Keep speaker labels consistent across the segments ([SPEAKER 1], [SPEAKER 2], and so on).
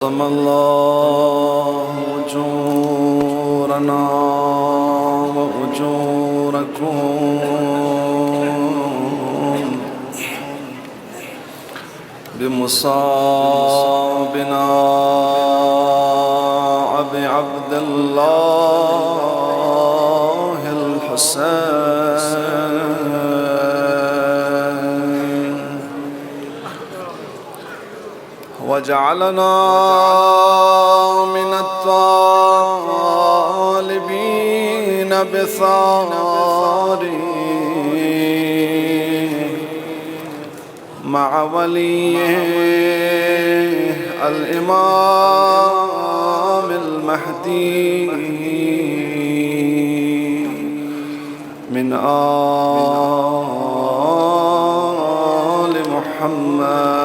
[SPEAKER 1] عظم الله أجورنا وأجوركم بمصابنا أبي عبد الله الحسين وجعلنا من الطالبين بثاره مع وليه الإمام المهدي من آل محمد.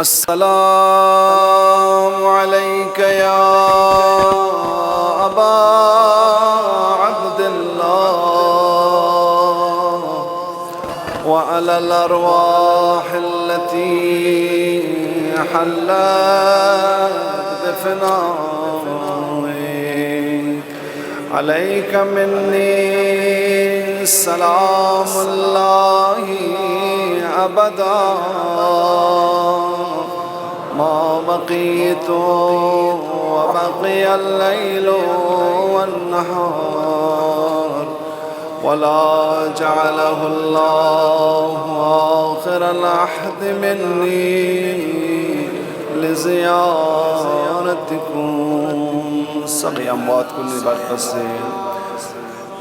[SPEAKER 1] السلام عليك يا أبا عبد الله وعلى الأرواح التي حلت بفنائك. عليك مني سلام الله أبدا ما بقيت وبقي الليل والنهار، ولا جعله الله آخر العهد مني لزيارتكم. سقي أموات كل بعد بسير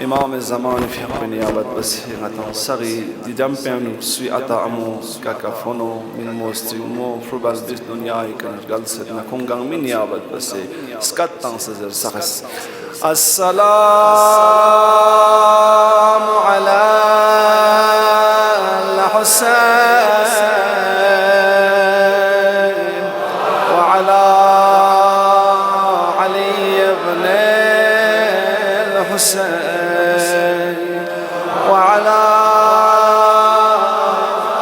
[SPEAKER 1] إمام الزمان في حق نيابت بسيرة سغي دي جنبين سوي أتا أمو كاكافونو من موستيومو فروبال ديس دنياي كان جلسة نكونغان من نيابت بسير سكتان سزر سخس. السلام على الحسين وعلى علي بن الحسين وعلى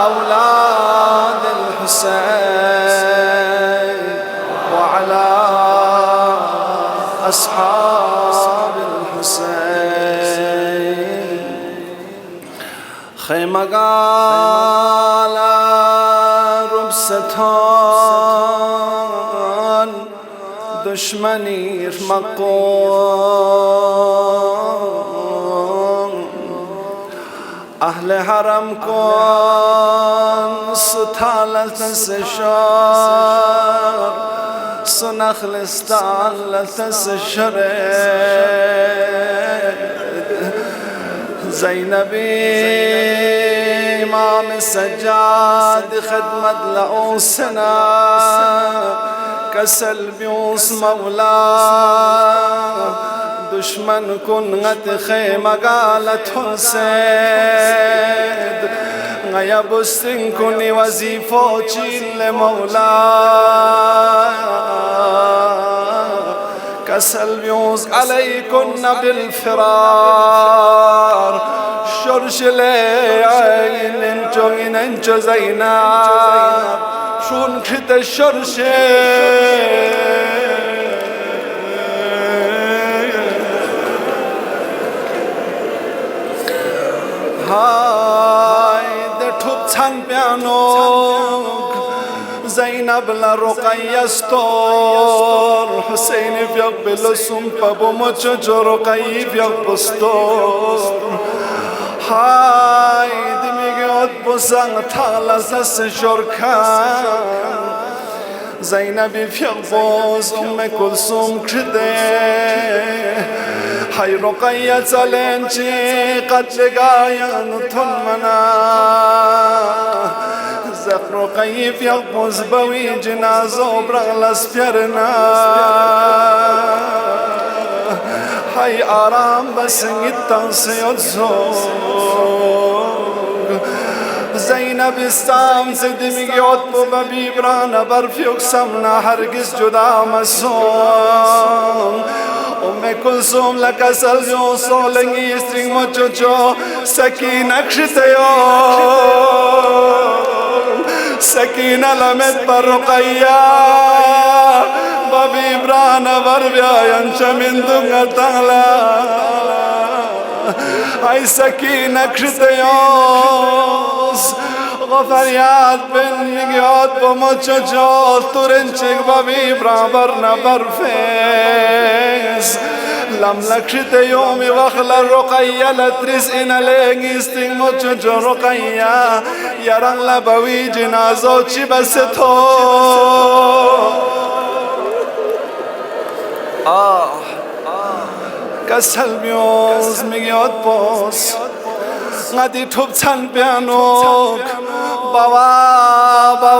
[SPEAKER 1] أولاد الحسين وعلى أصحاب الحسين. خيمة قال ربستان دشمني مقوم أهل حرم كون ستالة سشار سنخلستان لتسشر زينبي إمام السجاد خدمت لأوسنا كسل بيوس مولا دشمن كنت خيمة قالت حسين غيا بستن كني وزيفو جيل مولا كسل بيوس عليكن بالفرار شرش لين انجو زينب شون كده الشرش هاي ده توب تان بيانوك زينب لرقية ستور حسين بيقبل سنبا بمجج رقية بيقبل ستور هاي دميقي بسان تغلس شركان زينب بيقبل أم كلثوم كده هاي رقية لنجي قد لقايا نطلمنا زق رقية يقبز بوي جنازو برغلس بيرنا هاي آرام بس نتنسي الزوج زينب استام زدمي يطبو ببيبرانا برفيوك سمنا هرقس جدا مسوم أم كلثوم لك سلجو صولني يسترين مجوجو سكينك شتيو سكينة لمت برقيا بابي برانا بربيا ينشا من دنيا تغلا هاي سكينة كرتيوس غفريات بن ميقيات بموچوچوس تورنچك بابي برابرنا برفيس لم لكشت يومي وخلا الرقية لترزقنا لنجيستين موچوچو رقية يران لبوي جنازو چي بستو كسل بيوز ميقيات بوس غادي توبتان بيانوك بابا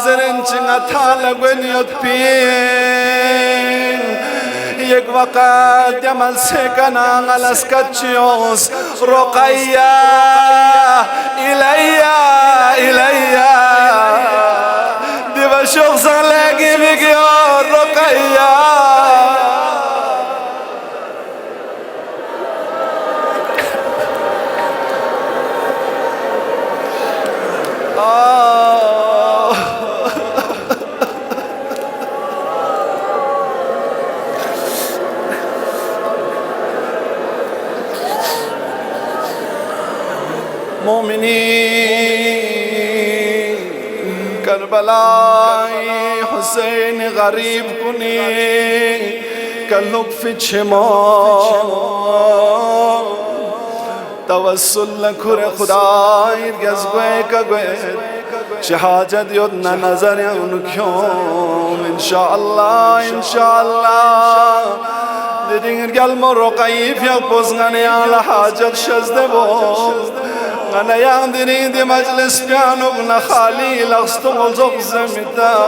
[SPEAKER 1] زرنچنga thala gweniyot pin yek waqat yamal sekana ngalas kachios roqayya ilayya diva shokhsan lagi bigyo roqayya مؤمنين كربلاء حسين غريب كني كلب في شمال توسل لكر خداي جذبه كغير شهادت يدنا نظر يوم إن شاء الله دينغ قلب رقيف يقبضني على حاجة شزدبو أنا يعندني دي مجلس بيانو بنا خالي لغستو زغز متا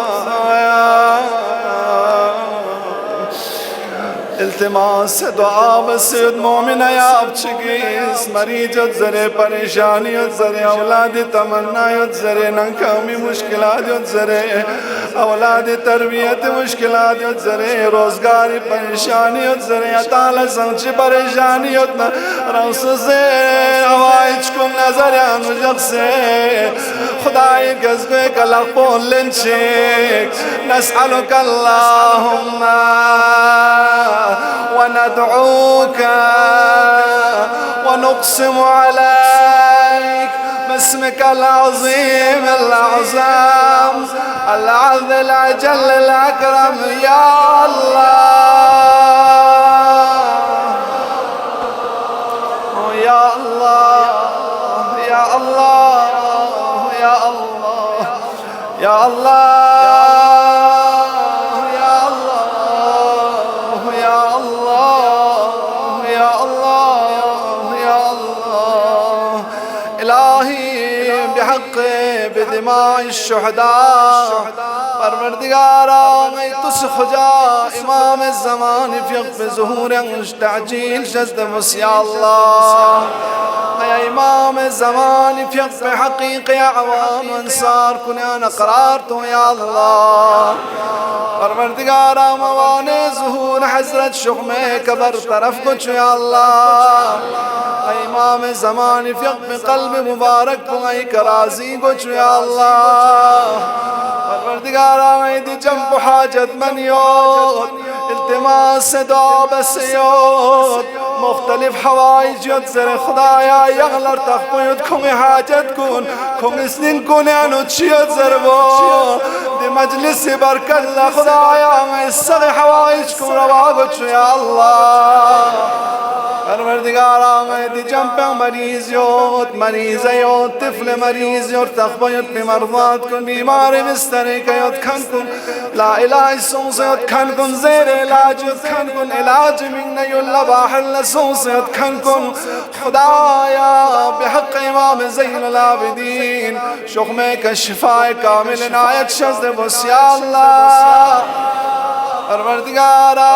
[SPEAKER 1] التماس دعا بسید مومن آپ چکیس مریضت زرے پریشانیت زرے اولاد تمنایت زرے ناکامی مشکلات زرے اولاد تربیت مشکلات زرے روزگاری پریشانیت زرے تعالی سنچ پریشانیت رس سے ہوائچ کو نظر نجق سے خدای گزبے کلا پولن چیک نسألك اللهم وندعوك ونقسم عليك باسمك العظيم الأعظم العذ الأجل الأكرم يا الله يا الله يا الله يا الله يا الله بدماء الشهداء پروردگارا میں تس خجا امام الزمان فیق بظہور تعجیل شد مسیا اللہ اے امام الزمان فیق بحقیق عوام انصار کنیان قرار تو یا اللہ پروردگارا موان ظہور حضرت شخم کبر طرف کچھ یا اللہ امام زمان فیق بقلب مبارک بغی کرازی کچھ یا اللہ پروردگارا میں دی جنب حاجت من یود التماس دعا بس یود مختلف حوائج یود زر خدایا یغلر تخبو یود کم حاجت کن کم اسنین کن یعنو چیت زر بو دی مجلس برکت اللہ خدایا میں سغ حوائج کن رواگو چو یا اللہ پروردگارا میں دی جنب مریض یود طفل مریض یود تخبو یود بمرضات کن بیمار مستری که یود کن کن لا علاج سوز یود کن کن زیر علاج یود کن کن علاج من نیول باحل سوز یود کن کن خدایا بحق امام زین العابدین شخم کا شفاء کامل نایت شزد بس یا اللہ پروردگارا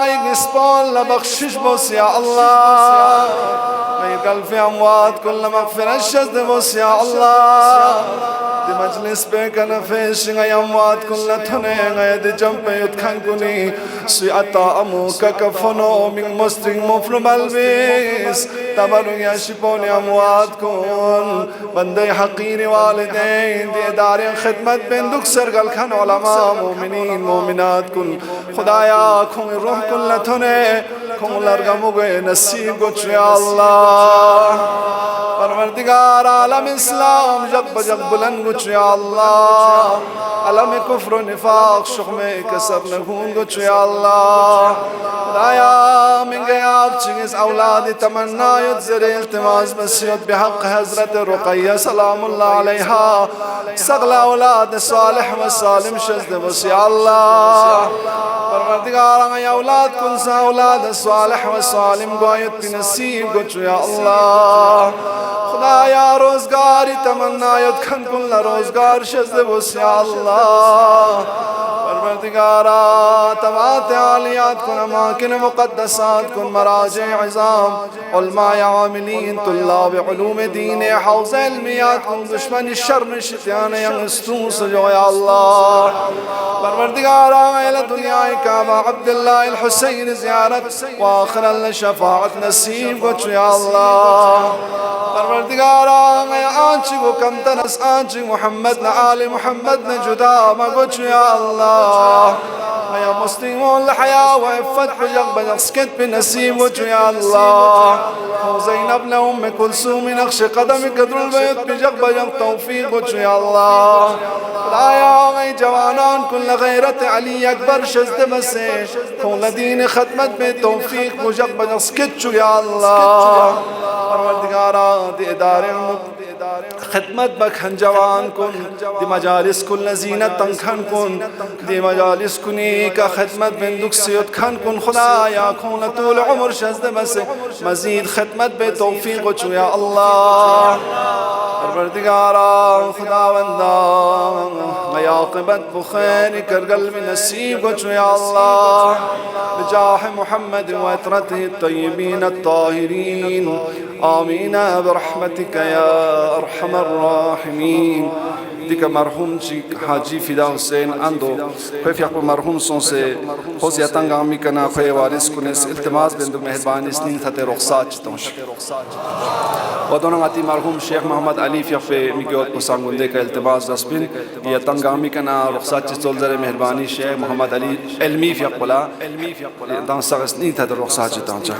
[SPEAKER 1] ایک اسپول لبخشش بس یا اللہ میں قلب اموات کل مغفر الشزد بس یا اللہ مجلس بكنا فيش غيامات كل تنين غيد جنب يتخنقني سيئتا أموك كفنو من مستر مفلو بلبيس تبرو يا شبوني أمواتكم بندي حقيري والدين دي دارين خدمة بندك سرقل كان علماء مؤمنين مؤمنات كن خدايا كن الروح كل تنين كن لرقمو نسيب قدش يا الله परवरदिगार आलम इस्लाम जग बजग बुलंद गुच या अल्लाह अलम कुफ्र निफाक शुक्म कसर नगून गुच या अल्लाह खुदाया मिंगे आप चिंगिस औलाद तमन्ना युद ज़रे इल्तिमास बसियत बिहक़ हज़रत रुक़य्या सलामुल्लाह अलैहा सगला औलाद सालिह व सालिम शज़द बस या अल्लाह परवरदिगार या औलाद कुन सा औलाद सालिह व सालिम गोयत नसीब गुच या अल्लाह खुदाया रोजगारी तमन्ना युद खन कुल रोजगार शज़द बस या अल्लाह परवरदिगारा तवात आलियात कुन अमाकिन मुक़द्दसात कुन मराजे इज़ाम उलमाए आमिलीन तुल्लाब उलूम दीन हौज़ इल्मियात कुन दुश्मन शर्म शित्यान यंगस्तूस जो या अल्लाह परवरदिगारा इला दुनिया काबा अब्दुल्लाह अल हुसैन ज़ियारत व आखिरल शफाअत नसीब कुछ या अल्लाह परवरदिगारा आंच को कम तरस आंच मोहम्मद न आले मोहम्मद न जुदा मगुच या अल्लाह يا مسلمون الحياة وعفت بجق بنسكت بنسيب وجه يا الله وزينب لأم كلثوم نقش قدم قدر البيت بجق بجق توفيق وجه يا الله لا يا غي جوانان كل غيرة علي أكبر شزد مسي كل دين ختمت بتوفيق بجق بنسكت يا الله परवरदिगारा दे इदारे खिदमत बखन जवान कुन दे मजालिस कुल नज़ीनत तंखन कुन दे मजालिस कुनी का खिदमत बिंदुक सियत खन कुन खुदाया खून तूल उम्र शज़द बस मज़ीद खिदमत बे तौफीक वचु या अल्लाह परवरदिगारा खुदावंदा मयाक़िबत बुखैर कर क़ल्ब नसीब वचु या अल्लाह बिजाह मुहम्मद व इतरतिहि तय्यबीन अत्ताहिरीन آمين برحمتك يا أرحم الراحمين ديك مرحوم جي حاجي فدا حسين اندو كيف يقول مرحوم سونسي خوزي اتنگا امي كنا خوي وارث كنس التماس بندو مهرباني سنين ثته رخصات تونش ودونغاتي مرحوم شيخ محمد علي في ميگوت مسانگونده کا التماس دسبين دي اتنگا امي كنا رخصات تولزر مهرباني شيخ محمد علي علمي في قلا دان سغسنين ثته رخصات تونش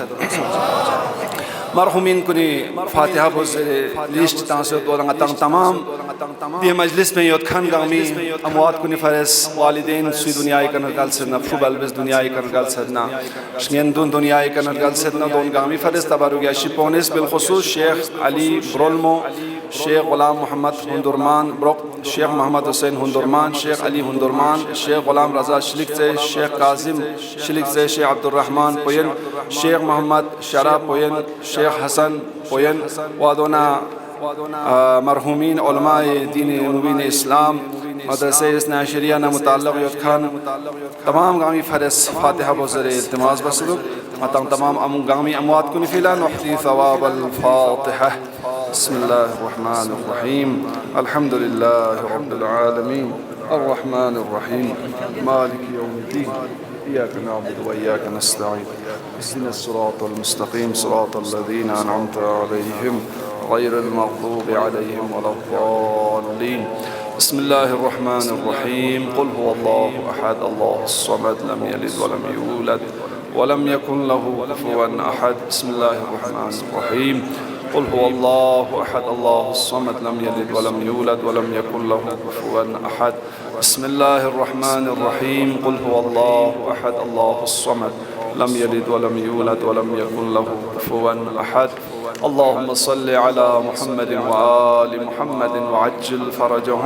[SPEAKER 1] مرحومين كني فاتحة بوزر ليشت تانسو دورنا تمام دي مجلس में योद खान गामी अमवात कुनी फरेस वालिदैन सुई दुनियाई कनर गाल सदना फुबल बस दुनियाई कनर गाल सदना शनियंदुन दुनियाई कनर गाल सदना दोन गामी फरेस तबारु गया शिपोनिस बिलखुसूस शेख अली ब्रोल्मो शेख गुलाम मोहम्मद हुंदुरमान ब्रोक शेख मोहम्मद हुसैन हुंदुरमान शेख अली हुंदुरमान शेख गुलाम रजा शिलिकज़े शेख काजिम शिलिकज़े शेख अब्दुर्रहमान पोयन शेख मोहम्मद शरा पोयन शेख हसन पोयन वादोना مرحومين علماء دين مبين اسلام مدرسه اثنا عشريه متعلق يود خان تمام غامي فرس فاتحه بوزر التماس بسلوك تمام غامي اموات كن فيلا نحتي ثواب الفاتحه بسم الله الرحمن الرحيم الحمد لله رب العالمين الرحمن الرحيم مالك يوم الدين إياك نعبد وإياك نستعين اهدنا الصراط المستقيم صراط الذين أنعمت عليهم غير المغضوب عليهم ولا الضالين بسم الله الرحمن الرحيم قل هو الله أحد الله الصمد لم يلد ولم يولد ولم يكن له كفوا أحد بسم الله الرحمن الرحيم قل هو الله أحد الله الصمد لم يلد ولم يولد ولم يكن له كفوا أحد بسم الله الرحمن الرحيم قل هو الله أحد الله الصمد لم يلد ولم يولد ولم يكن له كفوا أحد اللهم صل على محمد وآل محمد وعجل فرجهم